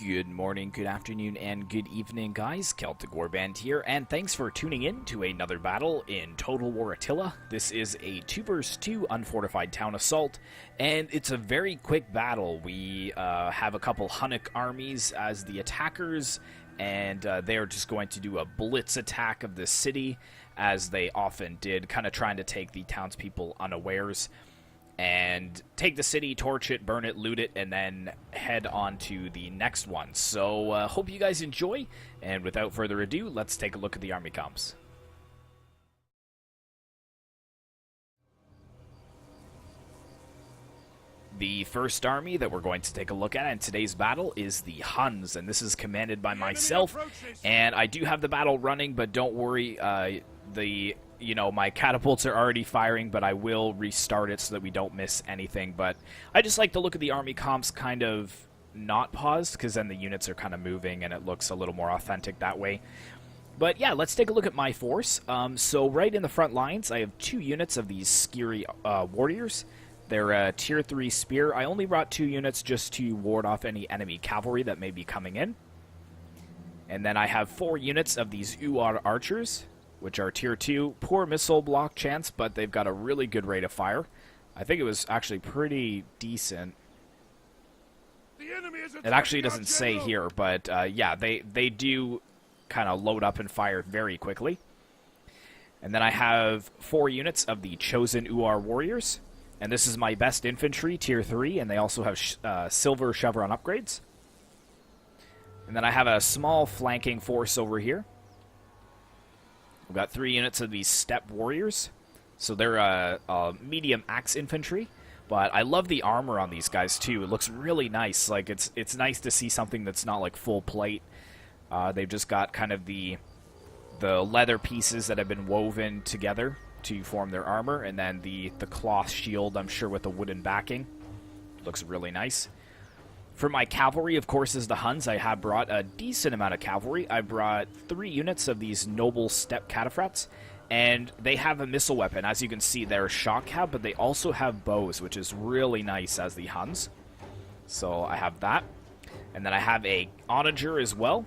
Good morning, good afternoon, and good evening, guys. Celtic Warband here, and thanks for tuning in to another battle in Total War Attila. This is a 2 vs 2 unfortified town assault, and it's a very quick battle. We have a couple Hunnic armies as the attackers, and they're just going to do a blitz attack of the city, as they often did, kind of trying to take the townspeople unawares. And take the city, torch it, burn it, loot it, and then head on to the next one. So, hope you guys enjoy, and without further ado, let's take a look at the army comps. The first army that we're going to take a look at in today's battle is the Huns, and this is commanded by myself, and I do have the battle running, but don't worry, my catapults are already firing, but I will restart it so that we don't miss anything. But I just like to look at the army comps kind of not paused, because then the units are kind of moving and it looks a little more authentic that way. But yeah, let's take a look at my force. So right in the front lines, I have 2 units of these scary warriors. They're a tier 3 spear. I only brought 2 units just to ward off any enemy cavalry that may be coming in. And then I have 4 units of these archers, which are tier 2, poor missile block chance, but they've got a really good rate of fire. I think it was actually pretty decent. It actually doesn't say here, but yeah, they do kind of load up and fire very quickly. And then I have 4 units of the chosen warriors, and this is my best infantry, tier 3, and they also have silver chevron upgrades. And then I have a small flanking force over here. We've got 3 units of these steppe warriors, so they're medium axe infantry, but I love the armor on these guys too. It looks really nice. Like it's nice to see something that's not like full plate. They've just got kind of the leather pieces that have been woven together to form their armor, and then the cloth shield, I'm sure, with the wooden backing. Looks really nice. For my cavalry, of course, is the Huns. I have brought a decent amount of cavalry. I brought 3 units of these noble steppe cataphracts, and they have a missile weapon. As you can see, they're shock cab, but they also have bows, which is really nice as the Huns. So I have that. And then I have a onager as well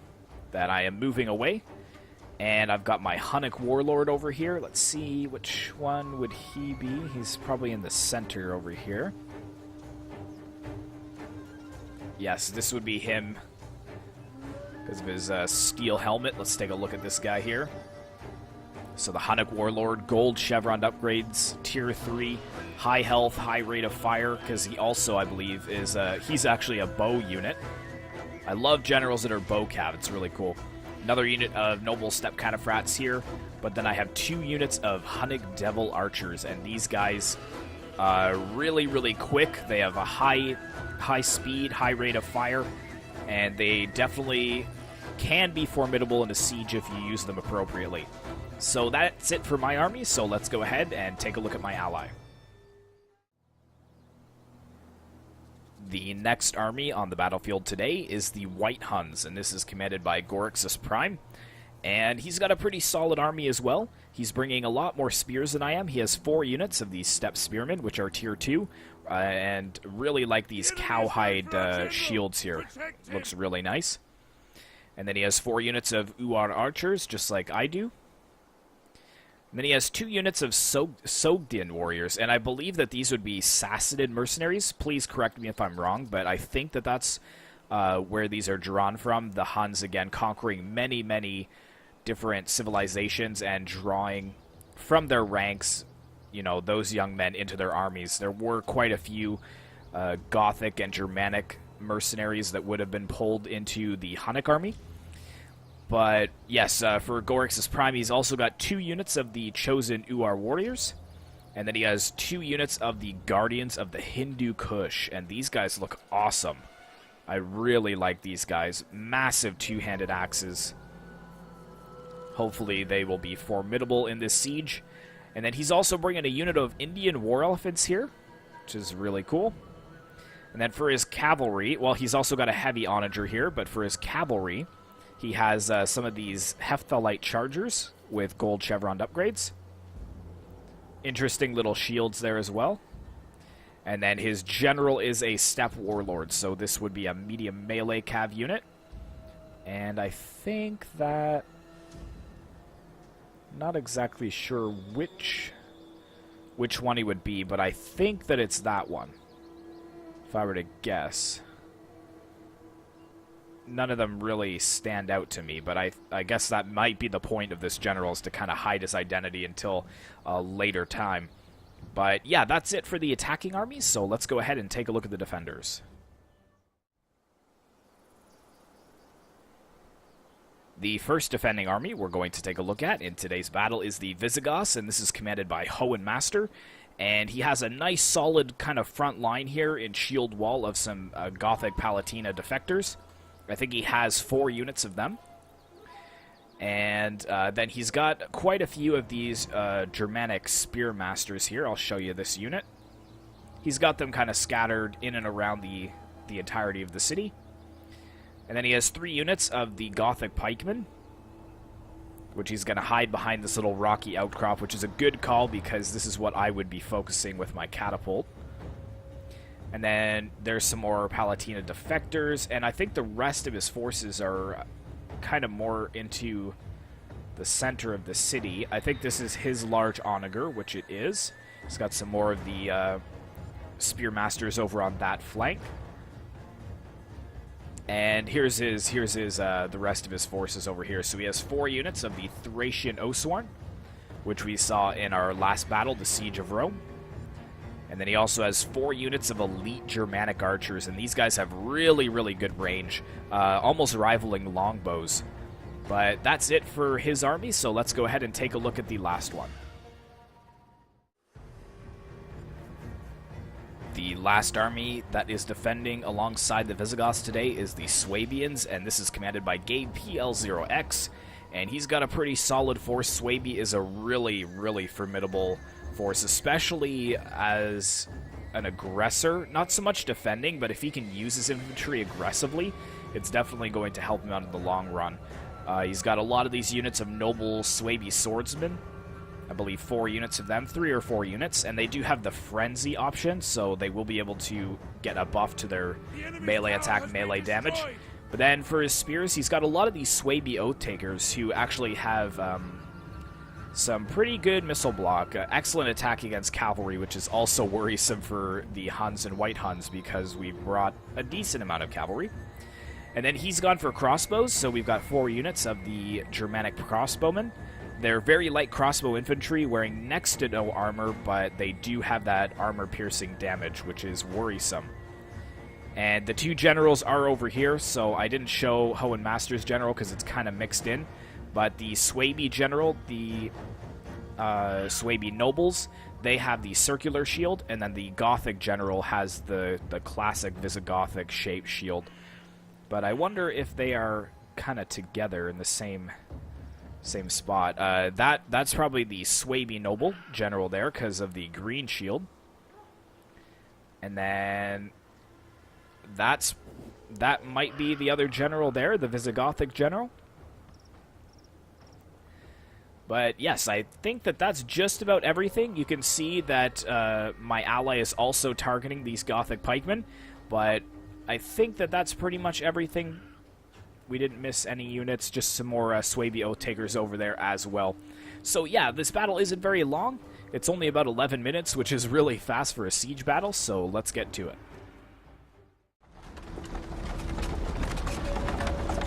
that I am moving away. And I've got my Hunnic warlord over here. Let's see, which one would he be? He's probably in the center over here. Yes, this would be him because of his steel helmet. Let's take a look at this guy here. So the Hunnic Warlord, gold chevron upgrades, tier 3, high health, high rate of fire, because he also, I believe, is he's actually a bow unit. I love generals that are bow cav. It's really cool. Another unit of noble steppe cataphracts here, but then I have 2 units of Hunnic devil archers, and these guys really, really quick. They have a high speed, high rate of fire, and they definitely can be formidable in a siege if you use them appropriately. So that's it for my army, so let's go ahead and take a look at my ally. The next army on the battlefield today is the White Huns, and this is commanded by GorixusPrime. And he's got a pretty solid army as well. He's bringing a lot more spears than I am. He has 4 units of these steppe spearmen, which are tier 2. And really like these cowhide shields here. Looks really nice. And then he has 4 units of archers, just like I do. And then he has 2 units of Sogdian warriors. And I believe that these would be Sassanid mercenaries. Please correct me if I'm wrong, but I think that that's where these are drawn from. The Huns, again, conquering many, many different civilizations and drawing from their ranks, you know, those young men into their armies. There were quite a few Gothic and Germanic mercenaries that would have been pulled into the Hunnic army. But yes, for GorixusPrime, he's also got 2 units of the chosen warriors, and then he has 2 units of the Guardians of the Hindu Kush, and these guys look awesome. I really like these guys. Massive 2-handed axes. Hopefully they will be formidable in this siege. And then he's also bringing a unit of Indian war elephants here, which is really cool. And then for his cavalry, well, he's also got a heavy onager here, but for his cavalry, he has some of these Hephthalite chargers with gold chevron upgrades. Interesting little shields there as well. And then his general is a steppe warlord, so this would be a medium melee cav unit. And I think that... not exactly sure which one he would be, but I think that it's that one. If I were to guess. None of them really stand out to me, but I guess that might be the point of this general, is to kind of hide his identity until a later time. But yeah, that's it for the attacking armies, so let's go ahead and take a look at the defenders. The first defending army we're going to take a look at in today's battle is the Visigoths, and this is commanded by Hoenn Master. And he has a nice solid kind of front line here in shield wall of some Gothic Palatina defectors. I think he has 4 units of them. And then he's got quite a few of these Germanic spear masters here. I'll show you this unit. He's got them kind of scattered in and around the entirety of the city. And then he has 3 units of the Gothic pikemen, which he's going to hide behind this little rocky outcrop, which is a good call because this is what I would be focusing with my catapult. And then there's some more Palatina defectors, and I think the rest of his forces are kind of more into the center of the city. I think this is his large onager, which it is. He's got some more of the spearmasters over on that flank. And here's the rest of his forces over here. So he has 4 units of the Thracian Oswarn, which we saw in our last battle, the Siege of Rome. And then he also has 4 units of elite Germanic archers, and these guys have really, really good range, almost rivaling longbows. But that's it for his army, so let's go ahead and take a look at the last one. The last army that is defending alongside the Visigoths today is the Suebians, and this is commanded by Gabe PL0X, and he's got a pretty solid force. Suebi is a really, really formidable force, especially as an aggressor. Not so much defending, but if he can use his infantry aggressively, it's definitely going to help him out in the long run. He's got a lot of these units of noble Suebi swordsmen. I believe 4 units of them, 3 or 4 units, and they do have the frenzy option, so they will be able to get a buff to their melee attack, melee damage. But then for his spears, he's got a lot of these Suebi Oath Takers who actually have some pretty good missile block, excellent attack against cavalry, which is also worrisome for the Huns and White Huns because we've brought a decent amount of cavalry. And then he's gone for crossbows, so we've got 4 units of the Germanic crossbowmen. They're very light crossbow infantry, wearing next to no armor, but they do have that armor-piercing damage, which is worrisome. And the 2 generals are over here, so I didn't show Hoenn Master's general because it's kind of mixed in. But the Suebi general, the Suebi nobles, they have the circular shield, and then the Gothic general has the classic Visigothic shaped shield. But I wonder if they are kind of together in the same spot. That's probably the Suebi noble general there because of the green shield. And then that might be the other general there, the Visigothic general. But yes, I think that's just about everything. You can see that my ally is also targeting these Gothic pikemen, but I think that's pretty much everything. We didn't miss any units, just some more Suebi Oath Takers over there as well. So yeah, this battle isn't very long. It's only about 11 minutes, which is really fast for a siege battle, so let's get to it.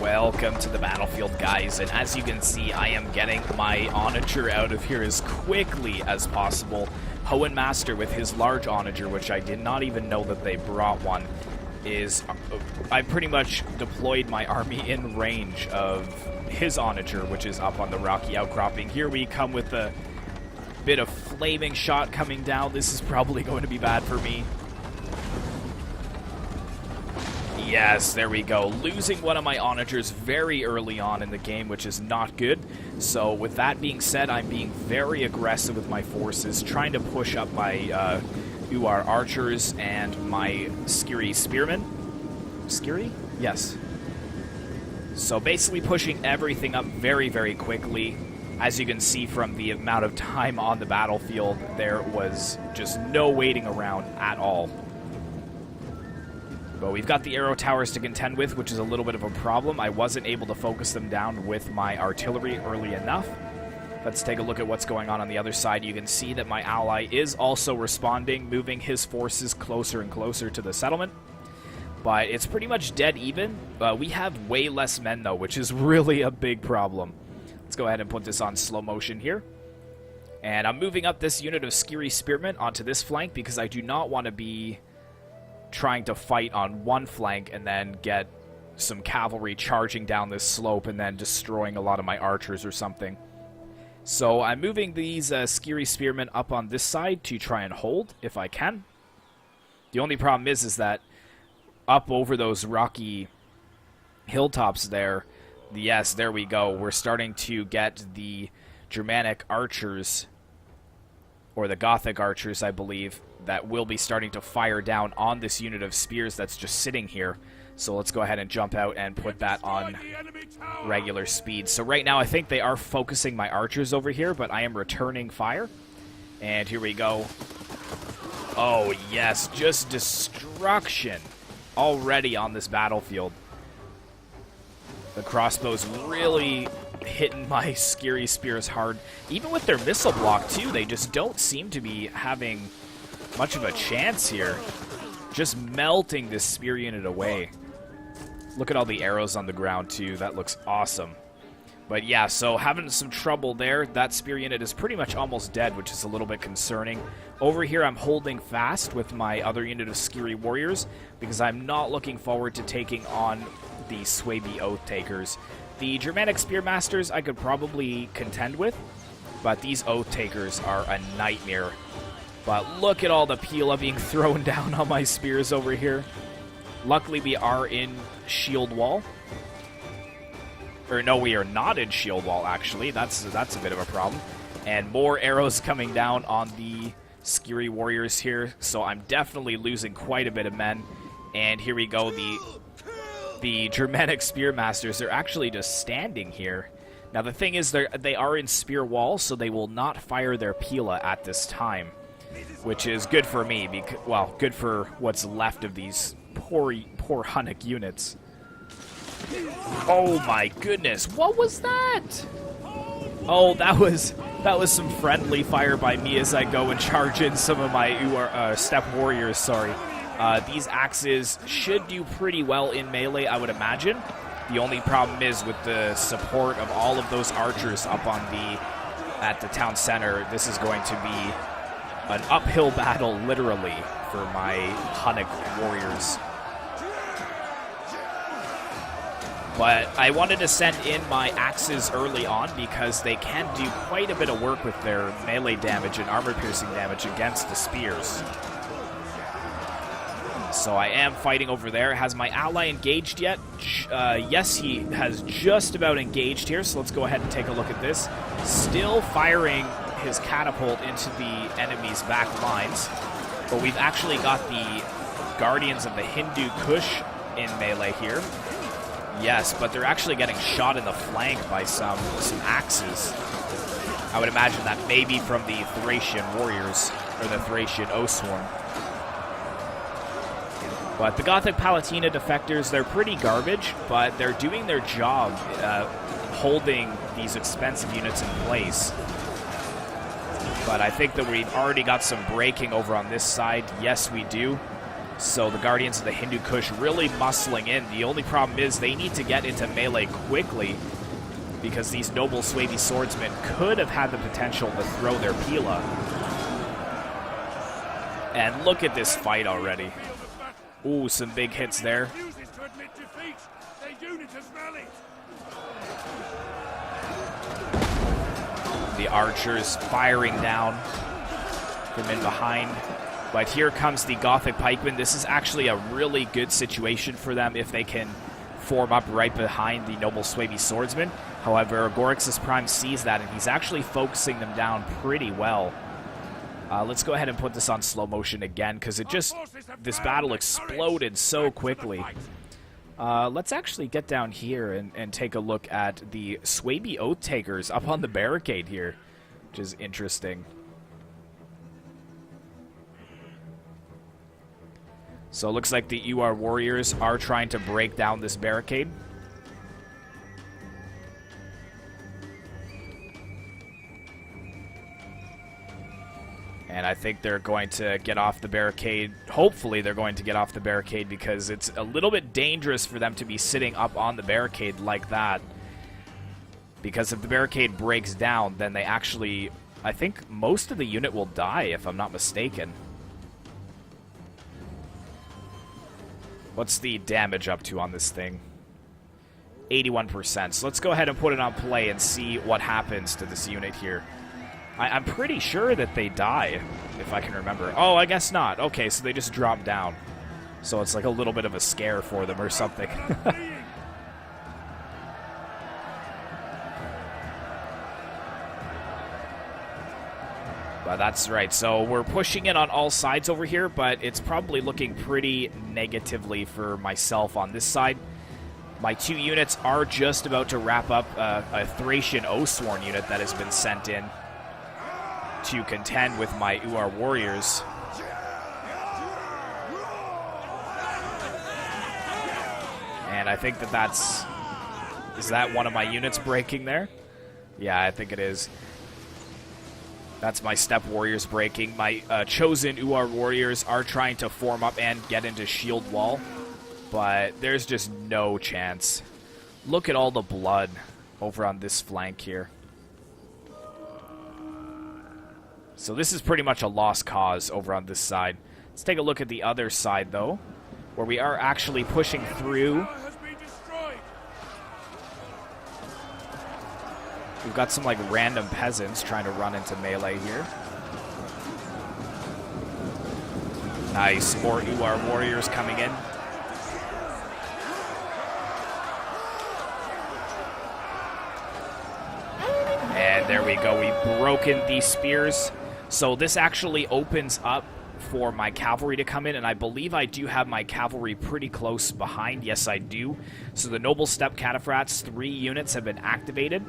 Welcome to the battlefield, guys, and as you can see, I am getting my onager out of here as quickly as possible. Hoenn Master with his large onager, which I did not even know that they brought one, I pretty much deployed my army in range of his onager, which is up on the rocky outcropping. Here we come with a bit of flaming shot coming down. This is probably going to be bad for me. Yes, there we go. Losing one of my onagers very early on in the game, which is not good. So with that being said, I'm being very aggressive with my forces, trying to push up my UR archers and my Skiri spearmen. Skiri? Yes. So basically pushing everything up very, very quickly. As you can see from the amount of time on the battlefield, there was just no waiting around at all. But we've got the arrow towers to contend with, which is a little bit of a problem. I wasn't able to focus them down with my artillery early enough. Let's take a look at what's going on the other side. You can see that my ally is also responding, moving his forces closer and closer to the settlement. But it's pretty much dead even. We have way less men, though, which is really a big problem. Let's go ahead and put this on slow motion here. And I'm moving up this unit of Skiri Spearmen onto this flank because I do not want to be trying to fight on one flank and then get some cavalry charging down this slope and then destroying a lot of my archers or something. So I'm moving these Skiri Spearmen up on this side to try and hold if I can. The only problem is that up over those rocky hilltops there, yes, there we go. We're starting to get the Germanic archers, or the Gothic archers, I believe, that will be starting to fire down on this unit of spears that's just sitting here. So let's go ahead and jump out and put that on regular speed. So right now I think they are focusing my archers over here, but I am returning fire. And here we go. Oh yes, just destruction already on this battlefield. The crossbows really hitting my Skiri spears hard. Even with their missile block, too, they just don't seem to be having much of a chance here. Just melting this spear unit away. Look at all the arrows on the ground, too. That looks awesome. But yeah, so having some trouble there. That spear unit is pretty much almost dead, which is a little bit concerning. Over here, I'm holding fast with my other unit of Skiri warriors because I'm not looking forward to taking on the Suebi Oath Takers. The Germanic Spearmasters I could probably contend with, but these Oath Takers are a nightmare. But look at all the Pila being thrown down on my spears over here. Luckily, we are in shield wall. Or no, we are not in shield wall, actually. That's a bit of a problem. And more arrows coming down on the Skiri warriors here, so I'm definitely losing quite a bit of men. And here we go, the Germanic Spearmasters, they're actually just standing here. Now the thing is, they are in spear wall, so they will not fire their Pila at this time, which is good for me, well, good for what's left of these poor Hunnic units. Oh my goodness, what was that? Oh, that was some friendly fire by me as I go and charge in some of my step warriors, sorry. These axes should do pretty well in melee, I would imagine. The only problem is with the support of all of those archers up on at the town center, this is going to be an uphill battle, literally, for my Hunnic warriors. But I wanted to send in my axes early on because they can do quite a bit of work with their melee damage and armor-piercing damage against the spears. So I am fighting over there. Has my ally engaged yet? Yes, he has just about engaged here, so let's go ahead and take a look at this. Still firing his catapult into the enemy's back lines, but we've actually got the Guardians of the Hindu Kush in melee here. Yes, but they're actually getting shot in the flank by some axes. I would imagine that maybe from the Thracian warriors, or the Thracian Oathsworn. But the Gothic Palatina defectors, they're pretty garbage, but they're doing their job holding these expensive units in place. But I think that we've already got some breaking over on this side. Yes, we do. So the Guardians of the Hindu Kush really muscling in. The only problem is they need to get into melee quickly because these noble Suebi swordsmen could have had the potential to throw their Pila. And look at this fight already. Ooh, some big hits there. The archers firing down from in behind. But here comes the Gothic pikemen. This is actually a really good situation for them if they can form up right behind the noble Suebi swordsman. However, GorixusPrime sees that, and he's actually focusing them down pretty well. Let's go ahead and put this on slow motion again, because this battle exploded so quickly. Let's actually get down here and take a look at the Suebi Oath Takers up on the barricade here, which is interesting. So it looks like the UR warriors are trying to break down this barricade. And I think they're going to get off the barricade. Hopefully they're going to get off the barricade, because it's a little bit dangerous for them to be sitting up on the barricade like that. Because if the barricade breaks down, then they actually... I think most of the unit will die, if I'm not mistaken. What's the damage up to on this thing? 81%. So let's go ahead and put it on play and see what happens to this unit here. I'm pretty sure that they die, if I can remember. Oh, I guess not. Okay, so they just drop down. So it's like a little bit of a scare for them or something. But that's right. So we're pushing it on all sides over here, but it's probably looking pretty negatively for myself on this side. My 2 units are just about to wrap up a Thracian Oathsworn unit that has been sent in to contend with my UR warriors. And I think that that's... Is that one of my units breaking there? Yeah, I think it is. That's my Steppe warriors breaking. My chosen UR warriors are trying to form up and get into shield wall, but there's just no chance. Look at all the blood over on this flank here. So this is pretty much a lost cause over on this side. Let's take a look at the other side, though, where we are actually pushing through. We've got some, like, random peasants trying to run into melee here. Nice. More UR warriors coming in. And there we go. We've broken these spears. So this actually opens up for my cavalry to come in, and I believe I do have my cavalry pretty close behind. Yes, I do. So the Noble Steppe Cataphracts, 3 units have been activated,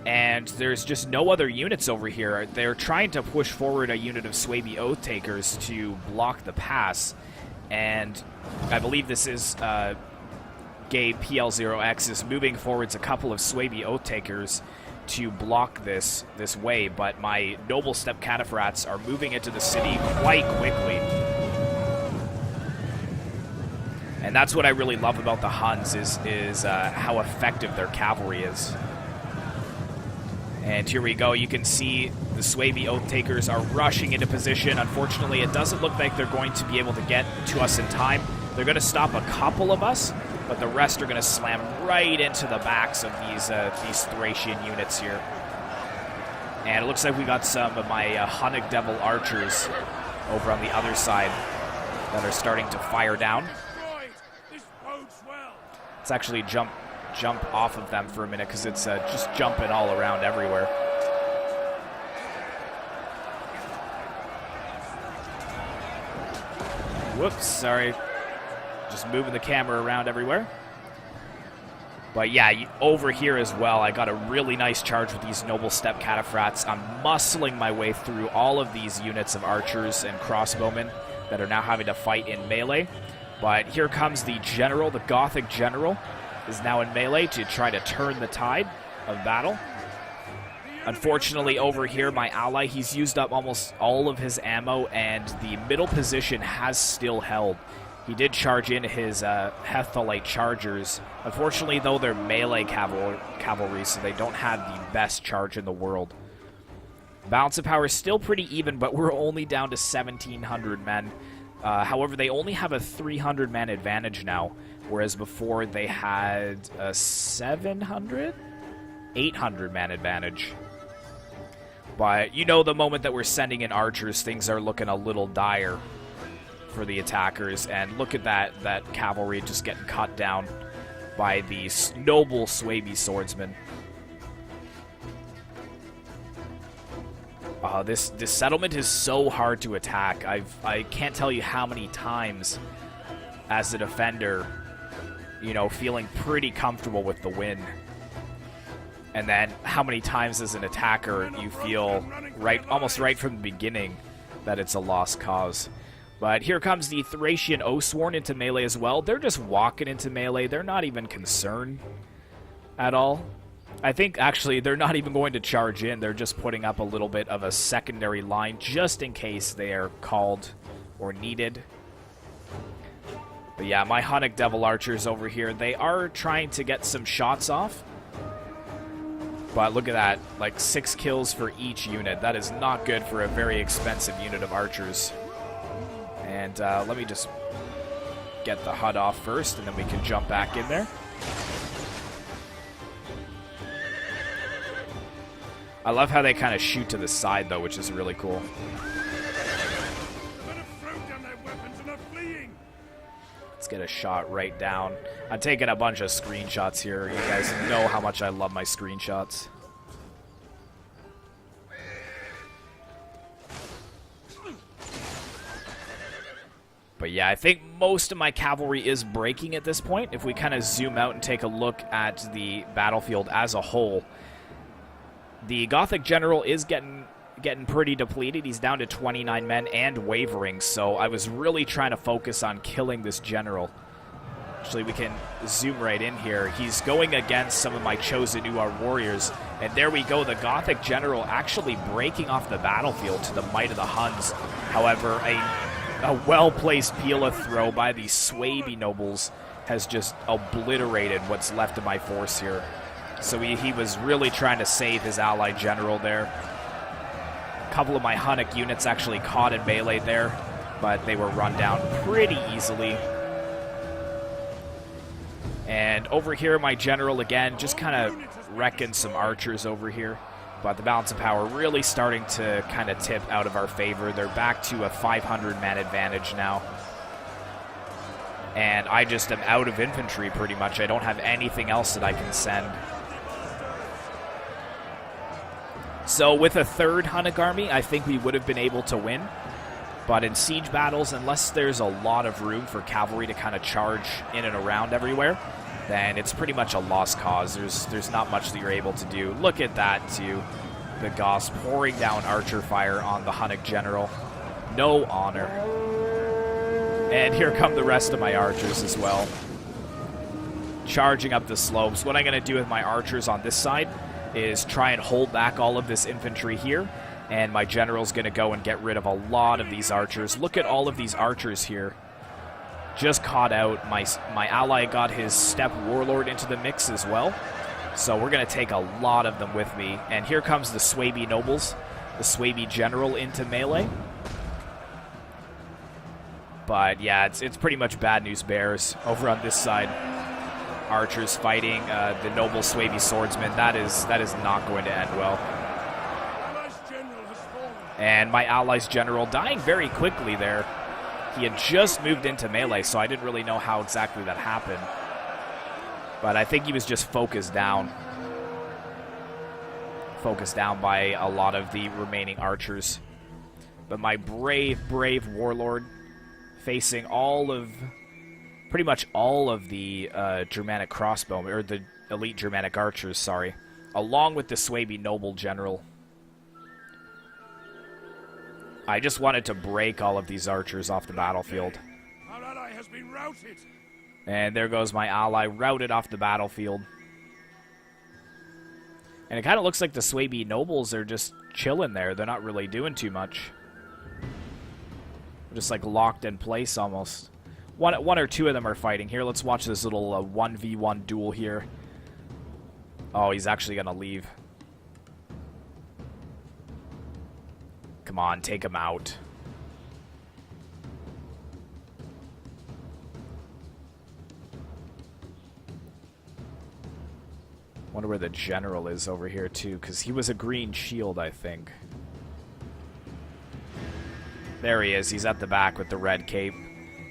and there's just no other units over here. They're trying to push forward a unit of Suebi Oath Takers to block the pass, and I believe this is Gabe PL0X is moving forwards a couple of Suebi Oath Takers to block this way, but my Noble Steppe Cataphracts are moving into the city quite quickly. And that's what I really love about the Huns is how effective their cavalry is. And here we go. You can see the Suebi Oath Takers are rushing into position. Unfortunately, it doesn't look like they're going to be able to get to us in time. They're going to stop a couple of us, but the rest are going to slam right into the backs of these Thracian units here. And it looks like we got some of my Hunnic Devil archers over on the other side that are starting to fire down. Let's actually jump off of them for a minute, because it's just jumping all around everywhere. Whoops, sorry. Just moving the camera around everywhere. But yeah, over here as well, I got a really nice charge with these Noble Steppe Cataphracts. I'm muscling my way through all of these units of archers and crossbowmen that are now having to fight in melee. But here comes the general, the Gothic general, is now in melee to try to turn the tide of battle. Unfortunately, over here, my ally, he's used up almost all of his ammo, and the middle position has still held. He did charge in his Hephthalite chargers. Unfortunately, though, they're melee cavalry, so they don't have the best charge in the world. Balance of power is still pretty even, but we're only down to 1,700 men. However, they only have a 300-man advantage now, whereas before they had a 800-man advantage. But you know, the moment that we're sending in archers, things are looking a little dire for the attackers. And look at that cavalry just getting cut down by these noble Suebi swordsmen. This settlement is so hard to attack. I can't tell you how many times as a defender you know, feeling pretty comfortable with the win. And then how many times as an attacker you feel almost right from the beginning that it's a lost cause. But here comes the Thracian Oathsworn into melee as well. They're just walking into melee. They're not even concerned at all. I think actually they're not even going to charge in. They're just putting up a little bit of a secondary line just in case they are called or needed. But yeah, my Hunnic Devil Archers over here, they are trying to get some shots off. But look at that, like 6 kills for each unit. That is not good for a very expensive unit of archers. And let me just get the HUD off first, and then we can jump back in there. I love how they kind of shoot to the side, though, which is really cool. Let's get a shot right down. I'm taking a bunch of screenshots here. You guys know how much I love my screenshots. But yeah, I think most of my cavalry is breaking at this point. If we kind of zoom out and take a look at the battlefield as a whole, the Gothic general is getting pretty depleted. He's down to 29 men and wavering, so I was really trying to focus on killing this general. Actually, we can zoom right in here. He's going against some of my chosen Uar warriors, and there we go. The Gothic general actually breaking off the battlefield to the might of the Huns. However, a well-placed Pila throw by the Suebi nobles has just obliterated what's left of my force here. So he was really trying to save his allied general there. A couple of my Hunnic units actually caught in melee there, but they were run down pretty easily. And over here, my general, again, just kind of wrecking some archers over here. But the balance of power really starting to kind of tip out of our favor. They're back to a 500-man advantage now. And I just am out of infantry, pretty much. I don't have anything else that I can send. So with a third Hunnic army, I think we would have been able to win. But in siege battles, unless there's a lot of room for cavalry to kind of charge in and around everywhere, then it's pretty much a lost cause. There's not much that you're able to do. Look at that, too. The Goths pouring down archer fire on the Hunnic general. No honor. And here come the rest of my archers as well. Charging up the slopes. What I'm going to do with my archers on this side is try and hold back all of this infantry here. And my general's going to go and get rid of a lot of these archers. Look at all of these archers here. Just caught out. My ally got his steppe warlord into the mix as well. So we're going to take a lot of them with me. And here comes the Suebi nobles, the Suebi general into melee. But yeah, it's pretty much bad news bears over on this side. Archers fighting the noble Suebi swordsman. That is not going to end well. And my ally's general dying very quickly there. He had just moved into melee, so I didn't really know how exactly that happened. But I think he was just focused down. Focused down by a lot of the remaining archers. But my brave, brave warlord facing pretty much all of the Germanic crossbowmen, or the elite Germanic archers, sorry, along with the Suebi noble general. I just wanted to break all of these archers off the battlefield. Our ally has been routed. And there goes my ally, routed off the battlefield. And it kind of looks like the Suebi nobles are just chilling there. They're not really doing too much. They're just like locked in place almost. One or two of them are fighting. Here, let's watch this little 1v1 duel here. Oh, he's actually going to leave. Come on, take him out. Wonder where the general is over here, too, because he was a green shield, I think. There he is. He's at the back with the red cape.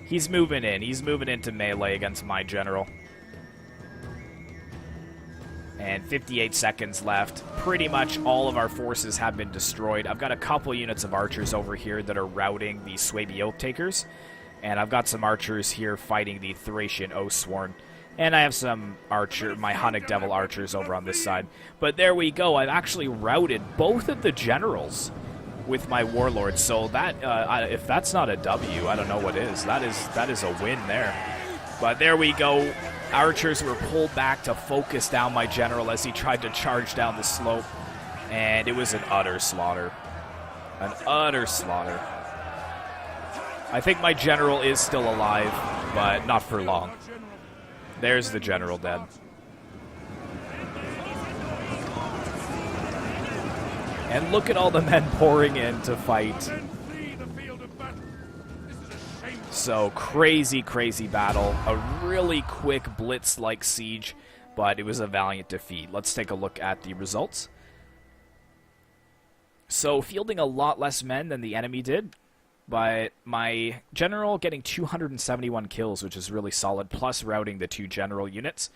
He's moving in. He's moving into melee against my general. And 58 seconds left. Pretty much all of our forces have been destroyed. I've got a couple units of archers over here that are routing the Suebi Oath Takers. And I've got some archers here fighting the Thracian Oathsworn. And I have some my Hunnic Devil archers over on this side. But there we go. I've actually routed both of the generals with my warlords. So that, if that's not a W, I don't know what is. That is a win there. But there we go. Archers were pulled back to focus down my general as he tried to charge down the slope. And it was an utter slaughter. An utter slaughter. I think my general is still alive, but not for long. There's the general dead. And look at all the men pouring in to fight. So, crazy, crazy battle. A really quick blitz-like siege, but it was a valiant defeat. Let's take a look at the results. So, fielding a lot less men than the enemy did, but my general getting 271 kills, which is really solid, plus routing the 2 general units.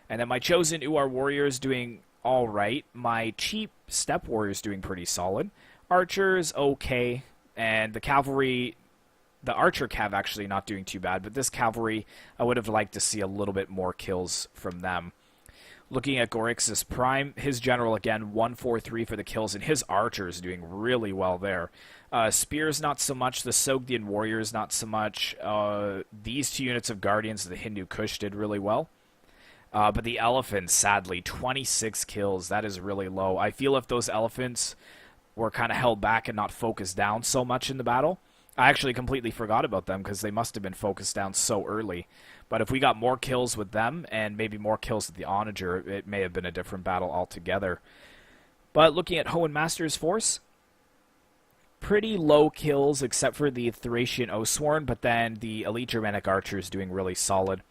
And then my chosen Uar warriors doing alright. My cheap steppe warriors doing pretty solid. Archers, okay. And the cavalry, the archer cav actually not doing too bad, but this cavalry, I would have liked to see a little bit more kills from them. Looking at GorixusPrime, his general again, 143 for the kills, and his archers doing really well there. Spears not so much, the Sogdian warriors not so much. These 2 units of guardians, the Hindu Kush did really well. But the elephants, sadly, 26 kills, that is really low. I feel if those elephants were kind of held back and not focused down so much in the battle, I actually completely forgot about them because they must have been focused down so early. But if we got more kills with them and maybe more kills with the onager, it may have been a different battle altogether. But looking at Hoenn Master's force, pretty low kills except for the Thracian Osworn, but then the elite Germanic archers doing really solid.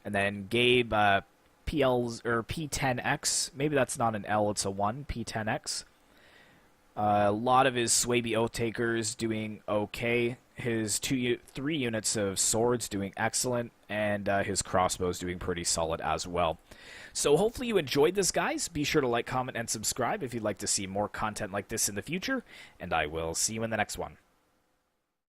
And then Gabe PLs or P10X, maybe that's not an L, it's a 1, P10X. A lot of his Suebi oath takers doing okay. His 3 units of swords doing excellent, and his crossbows doing pretty solid as well. So hopefully you enjoyed this, guys. Be sure to like, comment, and subscribe if you'd like to see more content like this in the future, and I will see you in the next one.